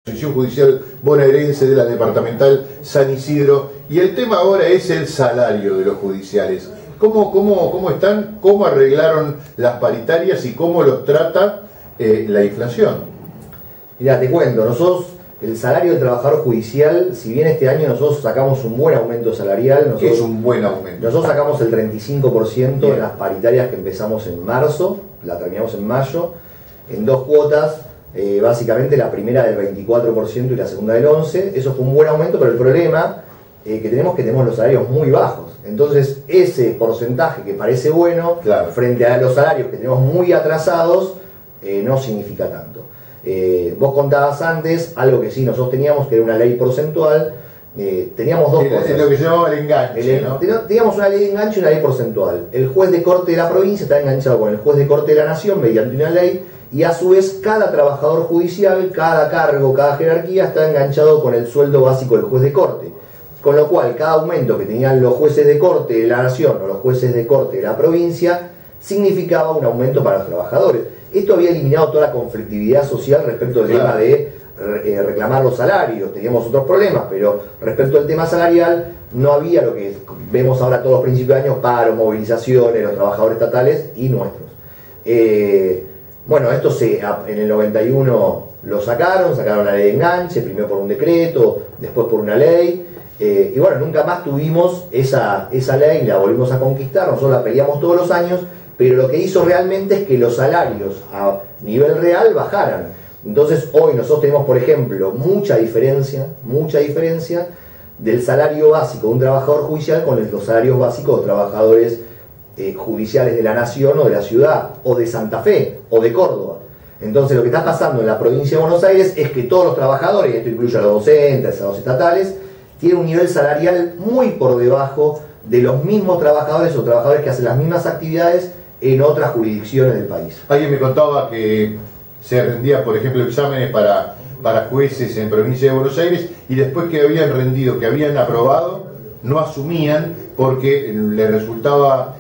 Asociación Judicial Bonaerense de la Departamental San Isidro, y el tema ahora es el salario de los judiciales. ¿Cómo están? ¿Cómo arreglaron las paritarias y cómo los trata la inflación? Mirá, te cuento, nosotros el salario del trabajador judicial, si bien este año nosotros sacamos un buen aumento salarial, ¿Qué es un buen aumento? Nosotros sacamos el 35% Bien. en las paritarias que empezamos en marzo, la terminamos en mayo, en 2 cuotas. Básicamente la primera del 24% y la segunda del 11%. Eso fue un buen aumento, pero el problema que tenemos los salarios muy bajos. Entonces ese porcentaje que parece bueno, claro, frente a los salarios que tenemos muy atrasados, no significa tanto. Vos contabas antes algo que sí nosotros teníamos, que era una ley porcentual. Teníamos dos cosas. Es lo que se llamaba el enganche, ¿no? Teníamos una ley de enganche y una ley porcentual. El juez de corte de la provincia está enganchado con el juez de corte de la nación mediante una ley, y a su vez cada trabajador judicial, cada cargo, cada jerarquía está enganchado con el sueldo básico del juez de corte. Con lo cual cada aumento que tenían los jueces de corte de la nación o los jueces de corte de la provincia significaba un aumento para los trabajadores. Esto había eliminado toda la conflictividad social respecto del tema de reclamar los salarios. Teníamos otros problemas, pero respecto al tema salarial no había lo que vemos ahora todos los principios de año: paro, movilizaciones, los trabajadores estatales y nuestros. Bueno, esto en el 91 lo sacaron la ley de enganche, primero por un decreto, después por una ley, y bueno, nunca más tuvimos esa ley, la volvimos a conquistar, nosotros la peleamos todos los años, pero lo que hizo realmente es que los salarios a nivel real bajaran. Entonces hoy nosotros tenemos, por ejemplo, mucha diferencia del salario básico de un trabajador judicial con los salarios básicos de trabajadores judiciales de la nación o de la ciudad, o de Santa Fe, o de Córdoba. Entonces lo que está pasando en la provincia de Buenos Aires es que todos los trabajadores, y esto incluye a los docentes, a los estatales, tienen un nivel salarial muy por debajo de los mismos trabajadores o trabajadores que hacen las mismas actividades en otras jurisdicciones del país. Alguien me contaba que se rendía, por ejemplo, exámenes para jueces en provincia de Buenos Aires, y después que habían rendido, que habían aprobado, no asumían porque les resultaba,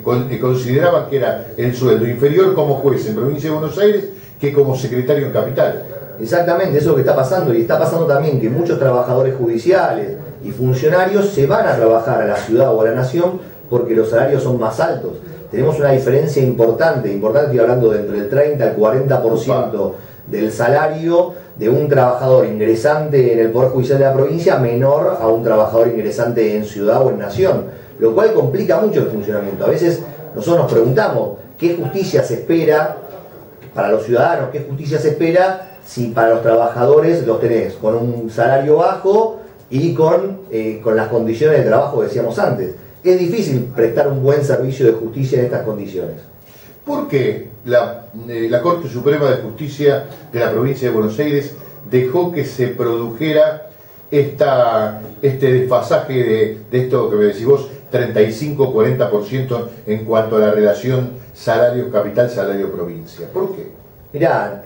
consideraban que era el sueldo inferior como juez en provincia de Buenos Aires que como secretario en capital. Exactamente, eso es lo que está pasando, y está pasando también que muchos trabajadores judiciales y funcionarios se van a trabajar a la ciudad o a la nación porque los salarios son más altos. Tenemos una diferencia importante, estoy hablando de entre el 30 al 40% del salario de un trabajador ingresante en el Poder Judicial de la provincia menor a un trabajador ingresante en ciudad o en nación, lo cual complica mucho el funcionamiento. A veces nosotros nos preguntamos qué justicia se espera para los ciudadanos, qué justicia se espera si para los trabajadores los tenés con un salario bajo y con las condiciones de trabajo que decíamos antes. Es difícil prestar un buen servicio de justicia en estas condiciones. ¿Por qué la Corte Suprema de Justicia de la provincia de Buenos Aires dejó que se produjera este desfasaje de esto que me decís vos, 35-40% en cuanto a la relación salario capital, salario provincia? ¿Por qué? Mirá,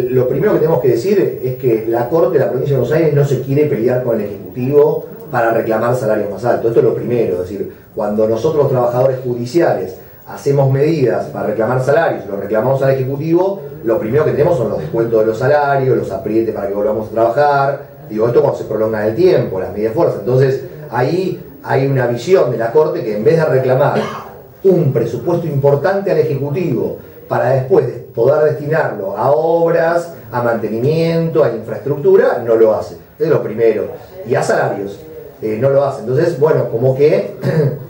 lo primero que tenemos que decir es que la Corte de la provincia de Buenos Aires no se quiere pelear con el Ejecutivo para reclamar salarios más altos. Esto es lo primero, es decir, cuando nosotros los trabajadores judiciales hacemos medidas para reclamar salarios, los reclamamos al Ejecutivo, lo primero que tenemos son los descuentos de los salarios, los aprietes para que volvamos a trabajar. Digo, esto cuando se prolonga en el tiempo, las medidas de fuerza. Entonces, ahí hay una visión de la Corte que en vez de reclamar un presupuesto importante al Ejecutivo para después poder destinarlo a obras, a mantenimiento, a infraestructura, no lo hace. Es lo primero. Y a salarios. No lo hace. Entonces, bueno, como que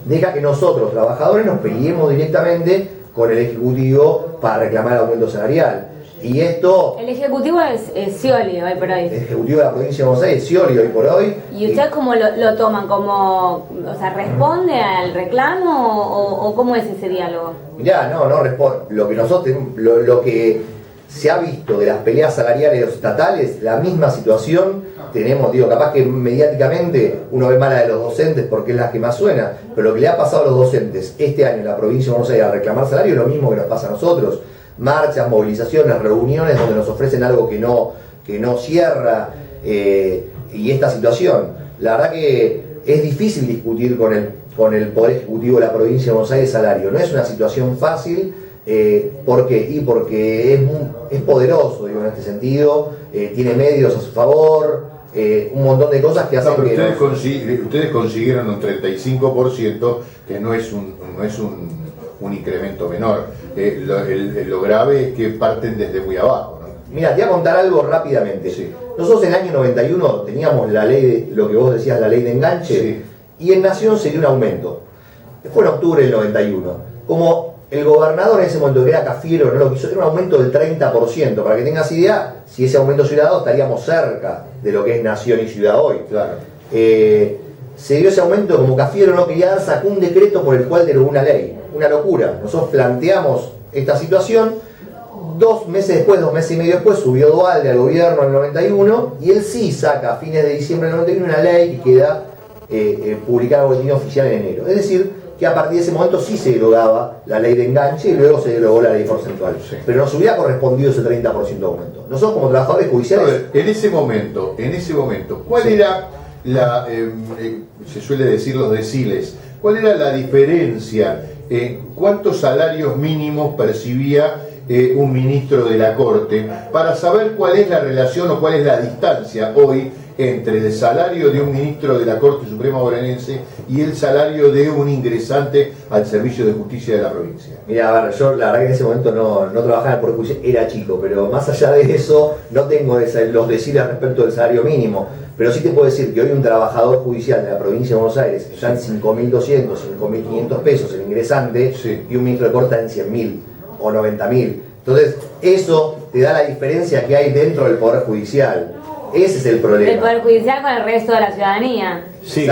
deja que nosotros, trabajadores, nos peleemos directamente con el Ejecutivo para reclamar el aumento salarial. Y esto... El Ejecutivo es Scioli hoy por hoy. El Ejecutivo de la provincia de Buenos Aires es Scioli hoy por hoy. ¿Y ustedes cómo lo toman? ¿Como, o sea, responde al reclamo o cómo es ese diálogo? Mirá, no responde. Lo que se ha visto de las peleas salariales de los estatales, la misma situación tenemos, capaz que mediáticamente uno ve mal a de los docentes porque es la que más suena, pero lo que le ha pasado a los docentes este año en la provincia de Buenos Aires a reclamar salario es lo mismo que nos pasa a nosotros. Marchas, movilizaciones, reuniones donde nos ofrecen algo que no cierra, y esta situación. La verdad que es difícil discutir con el Poder Ejecutivo de la provincia de Buenos Aires salario, no es una situación fácil. ¿Por qué? Y porque es poderoso, digo, en este sentido, tiene medios a su favor, un montón de cosas que hacen pero que... ustedes consiguieron un 35%, que no es un incremento menor. Lo grave es que parten desde muy abajo, ¿no? Mira, te voy a contar algo rápidamente. Sí. Nosotros en el año 91 teníamos la ley, lo que vos decías, la ley de enganche, Sí. y en Nación se dio un aumento. Fue en octubre del 91. Como el gobernador en ese momento, que era Cafiero, no lo quiso, era un aumento del 30%. Para que tengas idea, si ese aumento se hubiera dado, estaríamos cerca de lo que es Nación y Ciudad hoy. Claro. Se dio ese aumento, como Cafiero no quería dar, sacó un decreto por el cual derogó una ley. Una locura. Nosotros planteamos esta situación. 2 meses después, 2 meses y medio después, subió Dualde al gobierno en el 91 y él sí saca a fines de diciembre del 91 una ley que queda publicada en el boletín oficial en enero. Es decir, que a partir de ese momento sí se derogaba la ley de enganche y luego se derogó la ley porcentual. Sí. Pero nos hubiera correspondido ese 30% de aumento. Nosotros como trabajadores A judiciales... ver, en ese momento, ¿cuál era la, se suele decir los deciles, cuál era la diferencia en cuántos salarios mínimos percibía un ministro de la Corte, para saber cuál es la relación o cuál es la distancia hoy entre el salario de un ministro de la Corte Suprema Bonaerense y el salario de un ingresante al servicio de justicia de la provincia? Mira, a ver, yo la verdad que en ese momento no trabajaba en el Poder Judicial, era chico, pero más allá de eso, no tengo los deciles respecto del salario mínimo. Pero sí te puedo decir que hoy un trabajador judicial de la provincia de Buenos Aires está en 5.200, 5.500 pesos el ingresante, Sí. y un ministro de Corte está en 100.000 o 90.000. Entonces, eso te da la diferencia que hay dentro del Poder Judicial. Ese es el problema. El Poder Judicial con el resto de la ciudadanía. Sí,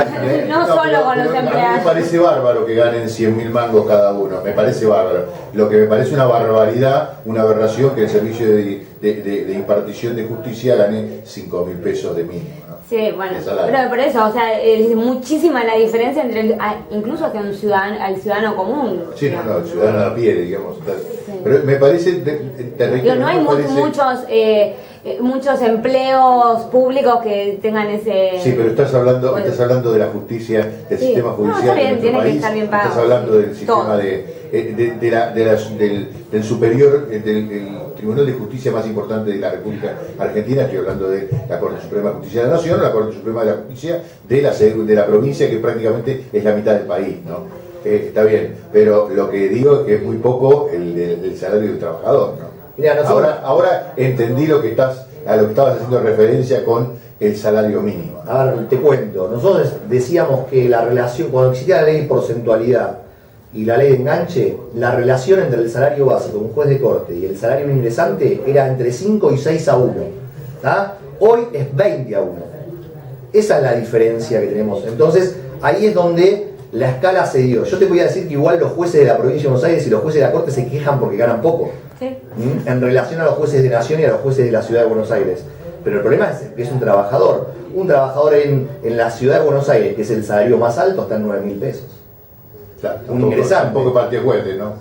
No solo con los A mí empleados. me parece bárbaro que ganen 100.000 mangos cada uno, me parece bárbaro. Lo que me parece una barbaridad, una aberración, que el servicio de impartición de justicia gane 5.000 pesos de mínimo, ¿no? Sí, bueno, De salario. pero por eso, o sea, es muchísima la diferencia entre incluso hacia un ciudadano, al ciudadano común. Sí, no, el ciudadano a pie, digamos. Pero me parece, te reitero, Digo, no hay me parece- muchos empleos públicos que tengan ese... Sí, pero estás hablando Bueno. de la justicia, del Sí. sistema No, judicial está bien, de nuestro tiene que país. estar bien pagado. Estás hablando del sistema Todo. del superior, del Tribunal de Justicia más importante de la República Argentina. Estoy hablando de la Corte Suprema de Justicia de la Nación, la Corte Suprema de la Justicia de la provincia, que prácticamente es la mitad del país, ¿no? Está bien, pero lo que digo es que es muy poco el salario del trabajador, ¿no? Mirá, nosotros- Ahora entendí a lo que estabas haciendo referencia con el salario mínimo, ¿no? A ver, te cuento. Nosotros decíamos que la relación, cuando existía la ley de porcentualidad y la ley de enganche, la relación entre el salario básico de un juez de corte y el salario de un ingresante era entre 5 y 6 a 1. ¿Tá? Hoy es 20 a 1. Esa es la diferencia que tenemos. Entonces, ahí es donde la escala se dio. Yo te voy a decir que igual los jueces de la provincia de Buenos Aires y los jueces de la corte se quejan porque ganan poco. Sí. En relación a los jueces de Nación y a los jueces de la Ciudad de Buenos Aires. Pero el problema es que es un trabajador. Un trabajador en la Ciudad de Buenos Aires, que es el salario más alto, está en 9.000 pesos. Claro, Un ingresante. Tampoco partía cohete, ¿no?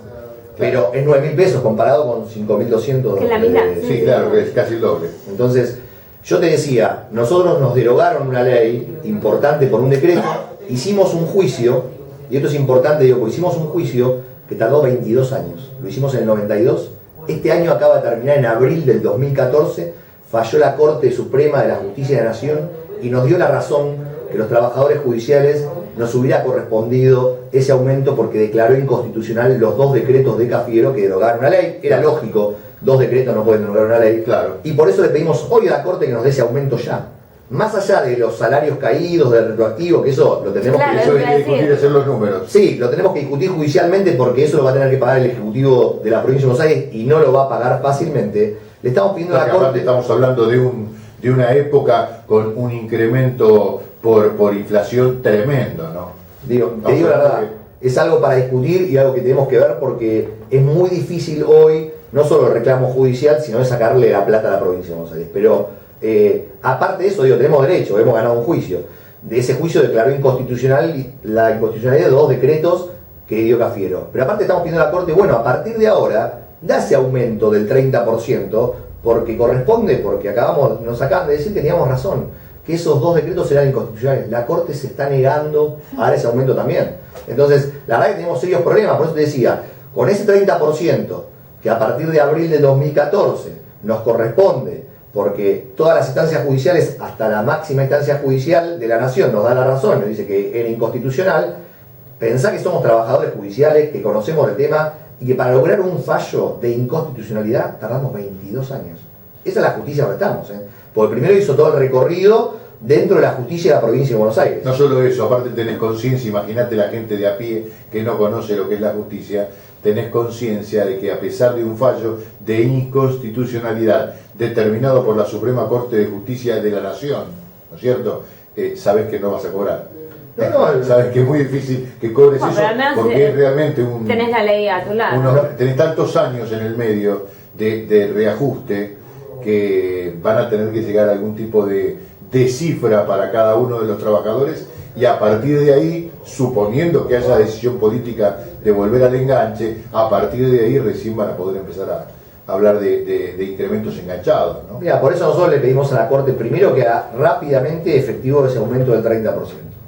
Pero es 9.000 pesos comparado con 5.200. Que es la mitad. Sí, claro, que es casi el doble. Entonces, yo te decía, nosotros nos derogaron una ley importante por un decreto, hicimos un juicio, y esto es importante, digo, porque hicimos un juicio que tardó 22 años. Lo hicimos en el 92. Este año acaba de terminar, en abril del 2014, falló la Corte Suprema de la Justicia de la Nación y nos dio la razón que los trabajadores judiciales nos hubiera correspondido ese aumento porque declaró inconstitucional los 2 decretos de Cafiero que derogaron una ley. Era lógico, 2 decretos no pueden derogar una ley. Claro. Y por eso le pedimos hoy a la Corte que nos dé ese aumento ya. Más allá de los salarios caídos, del retroactivo, que eso lo tenemos Claro, que... Eso iba hay a que decir. discutir, hacer los números. Sí, lo tenemos que discutir judicialmente porque eso lo va a tener que pagar el Ejecutivo de la Provincia de Buenos Aires y no lo va a pagar fácilmente. Le estamos pidiendo a la Porque aparte Corte... estamos hablando de una época con un incremento por inflación tremendo, ¿no? Digo, te digo la verdad, es algo para discutir y algo que tenemos que ver porque es muy difícil hoy, no solo el reclamo judicial, sino de sacarle la plata a la Provincia de Buenos Aires. Pero aparte de eso, digo, tenemos derecho, hemos ganado un juicio. De ese juicio declaró inconstitucional la inconstitucionalidad de 2 decretos que dio Cafiero. Pero aparte estamos pidiendo a la Corte, bueno, a partir de ahora, da ese aumento del 30%, porque corresponde, porque nos acaban de decir que teníamos razón, que esos 2 decretos eran inconstitucionales. La Corte se está negando a dar ese aumento también. Entonces, la verdad que tenemos serios problemas, por eso te decía, con ese 30% que a partir de abril de 2014 nos corresponde, porque todas las instancias judiciales, hasta la máxima instancia judicial de la Nación, nos da la razón, nos dice que era inconstitucional. Pensá que somos trabajadores judiciales, que conocemos el tema, y que para lograr un fallo de inconstitucionalidad tardamos 22 años. Esa es la justicia donde estamos, porque primero hizo todo el recorrido dentro de la justicia de la provincia de Buenos Aires. No solo eso, aparte tenés conciencia, imagínate la gente de a pie que no conoce lo que es la justicia, tenés conciencia de que a pesar de un fallo de inconstitucionalidad determinado por la Suprema Corte de Justicia de la Nación, ¿no es cierto? Sabés que no vas a cobrar. No, sabes que es muy difícil que cobres eso, porque es realmente un... Tenés la ley a tu lado. Tenés tantos años en el medio de reajuste que van a tener que llegar a algún tipo de cifra para cada uno de los trabajadores, y a partir de ahí, suponiendo que haya decisión política de volver al enganche, a partir de ahí recién van a poder empezar a hablar de incrementos enganchados, ¿no? Mira, por eso nosotros le pedimos a la Corte primero que haga rápidamente efectivo ese aumento del 30%.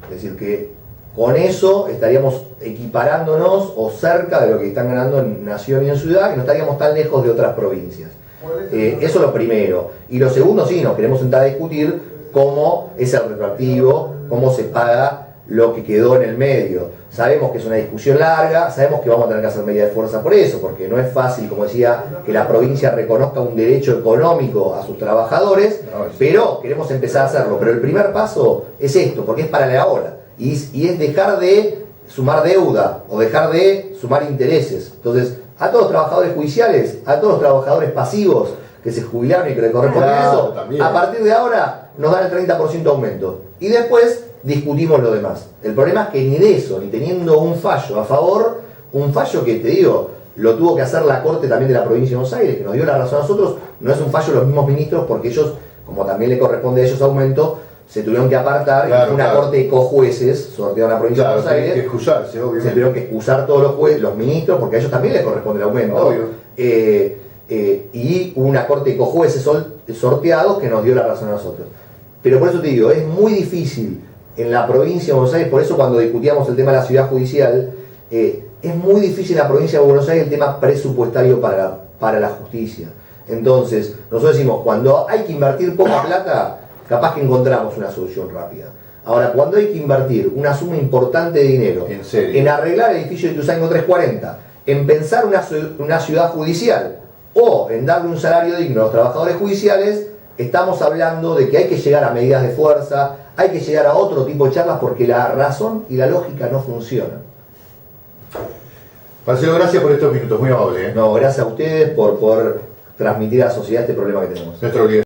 Es decir, que con eso estaríamos equiparándonos o cerca de lo que están ganando en Nación y en Ciudad, y no estaríamos tan lejos de otras provincias. Eso es lo primero. Y lo segundo, sí, nos queremos sentar a discutir cómo es el retroactivo, cómo se paga lo que quedó en el medio. Sabemos que es una discusión larga, sabemos que vamos a tener que hacer medida de fuerza por eso, porque no es fácil, como decía, que la provincia reconozca un derecho económico a sus trabajadores, pero queremos empezar a hacerlo. Pero el primer paso es esto, porque es para la hora, y es dejar de sumar deuda o dejar de sumar intereses. Entonces, a todos los trabajadores judiciales, a todos los trabajadores pasivos que se jubilaron y que le corresponde eso, también. A partir de ahora nos dan el 30% aumento. Y después discutimos lo demás. El problema es que ni de eso, ni teniendo un fallo a favor, un fallo que, te digo, lo tuvo que hacer la Corte también de la provincia de Buenos Aires, que nos dio la razón a nosotros, no es un fallo de los mismos ministros, porque ellos, como también le corresponde a ellos aumento, se tuvieron que apartar, claro, y una corte de cojueces sorteada en la provincia de Buenos Aires. Que excusarse, obviamente. Se tuvieron que excusar todos los ministros, porque a ellos también les corresponde el aumento. Obvio. Y hubo una corte de cojueces sorteados que nos dio la razón a nosotros. Pero por eso te digo, es muy difícil en la provincia de Buenos Aires, por eso cuando discutíamos el tema de la ciudad judicial, es muy difícil en la provincia de Buenos Aires el tema presupuestario para la justicia. Entonces, nosotros decimos, cuando hay que invertir poca plata, capaz que encontramos una solución rápida. Ahora, cuando hay que invertir una suma importante de dinero en arreglar el edificio de Ituzaingó 340, en pensar una ciudad judicial o en darle un salario digno a los trabajadores judiciales, estamos hablando de que hay que llegar a medidas de fuerza, hay que llegar a otro tipo de charlas, porque la razón y la lógica no funcionan. Marcelo, gracias por estos minutos, muy amable. No, gracias a ustedes por poder transmitir a la sociedad este problema que tenemos. Nuestro líder.